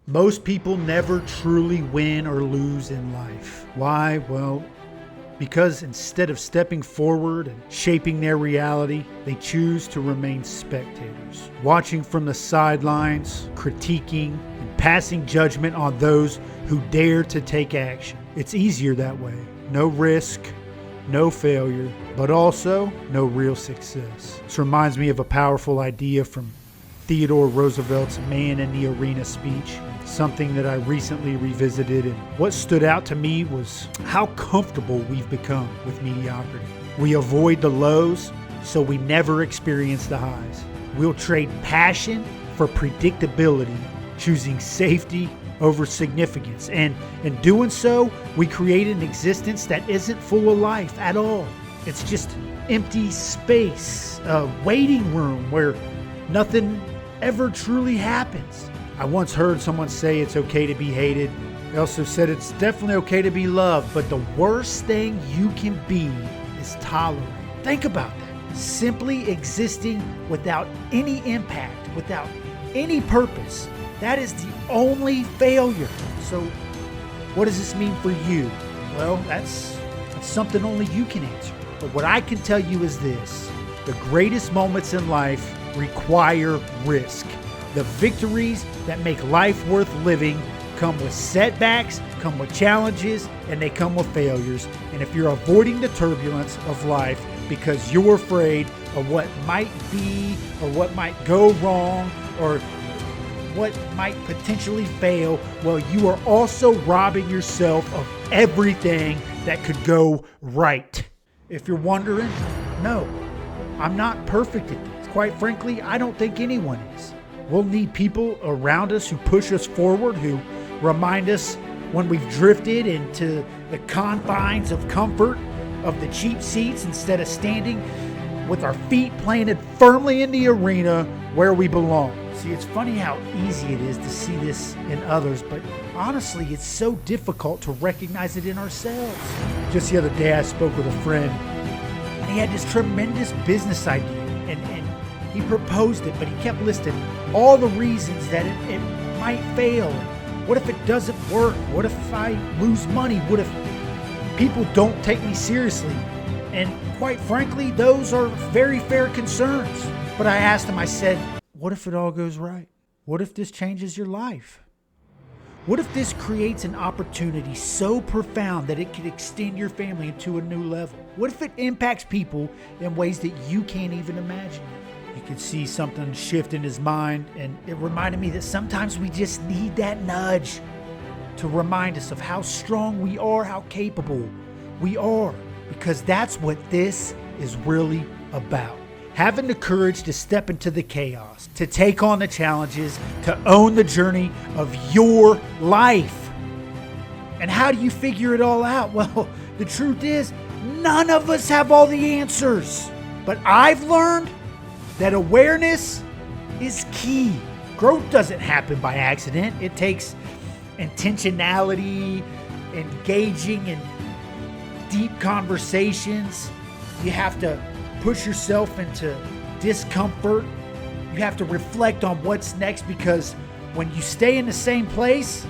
Most people never truly win or lose in life. Why? Well, because instead of stepping forward and shaping their reality, they choose to remain spectators, watching from the sidelines, critiquing, and passing judgment on those who dare to take action. It's easier that way. No risk, no failure, but also no real success. This reminds me of a powerful idea from Theodore Roosevelt's Man in the Arena speech, something that I recently revisited, and what stood out to me was how comfortable we've become with mediocrity. We avoid the lows, so we never experience the highs. We'll trade passion for predictability, choosing safety over significance, and in doing so, we create an existence that isn't full of life at all. It's just empty space, a waiting room where nothing ever truly happens. I once heard someone say it's okay to be hated. They also said it's definitely okay to be loved, but the worst thing you can be is tolerant. Think about that. Simply existing without any impact, without any purpose. That is the only failure. So what does this mean for you? Well, that's something only you can answer. But what I can tell you is this: the greatest moments in life require risk. The victories that make life worth living come with setbacks, come with challenges, and they come with failures. And if you're avoiding the turbulence of life because you're afraid of what might be or what might go wrong or what might potentially fail, well, you are also robbing yourself of everything that could go right. If you're wondering, no, I'm not perfect at this. Quite frankly, I don't think anyone is. We'll need people around us who push us forward, who remind us when we've drifted into the confines of comfort of the cheap seats instead of standing with our feet planted firmly in the arena where we belong. See, it's funny how easy it is to see this in others, but honestly, it's so difficult to recognize it in ourselves. Just the other day, I spoke with a friend, and he had this tremendous business idea, and he proposed it, but he kept listing all the reasons that it might fail. What if it doesn't work? What if I lose money? What if people don't take me seriously? And quite frankly, those are very fair concerns. But I asked him, I said, what if it all goes right? What if this changes your life? What if this creates an opportunity so profound that it could extend your family into a new level? What if it impacts people in ways that you can't even imagine? You could see something shift in his mind, and it reminded me that sometimes we just need that nudge to remind us of how strong we are, how capable we are, because that's what this is really about. Having the courage to step into the chaos, to take on the challenges, to own the journey of your life. And how do you figure it all out? Well, the truth is, none of us have all the answers. But I've learned that awareness is key. Growth doesn't happen by accident. It takes intentionality, engaging in deep conversations. You have to push yourself into discomfort. You have to reflect on what's next, because when you stay in the same place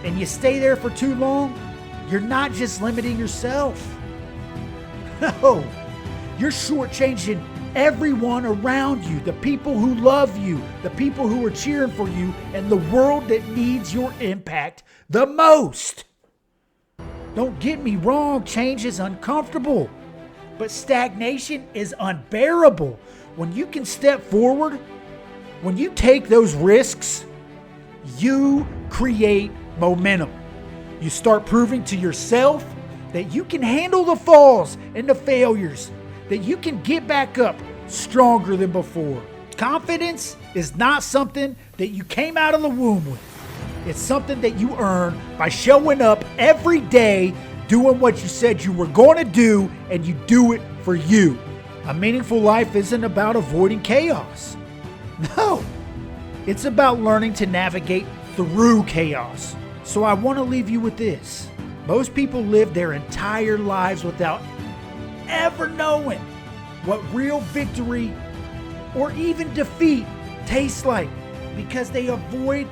and you stay there for too long, you're not just limiting yourself. No, you're shortchanging everyone around you, the people who love you, the people who are cheering for you, and the world that needs your impact the most. Don't get me wrong, change is uncomfortable, but stagnation is unbearable. When you can step forward, when you take those risks, you create momentum. You start proving to yourself that you can handle the falls and the failures, that you can get back up stronger than before. Confidence is not something that you came out of the womb with. It's something that you earn by showing up every day, doing what you said you were going to do, and you do it for you. A meaningful life isn't about avoiding chaos. No, it's about learning to navigate through chaos. So I want to leave you with this. Most people live their entire lives without ever knowing what real victory or even defeat tastes like, because they avoid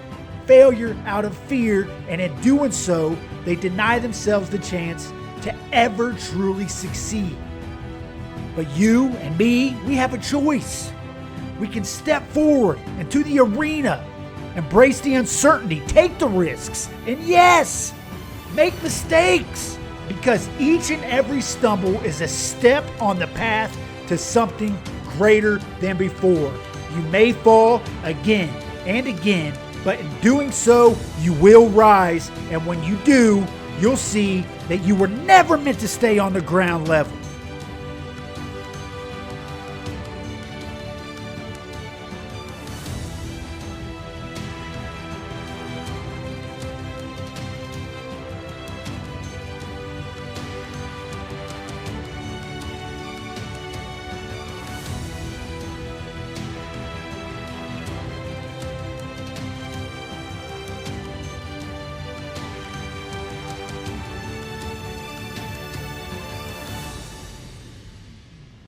failure out of fear, and in doing so, they deny themselves the chance to ever truly succeed. But you and me, we have a choice. We can step forward into the arena, embrace the uncertainty, take the risks, and yes, make mistakes, because each and every stumble is a step on the path to something greater than before. You may fall again and again, but in doing so, you will rise, and when you do, you'll see that you were never meant to stay on the ground level.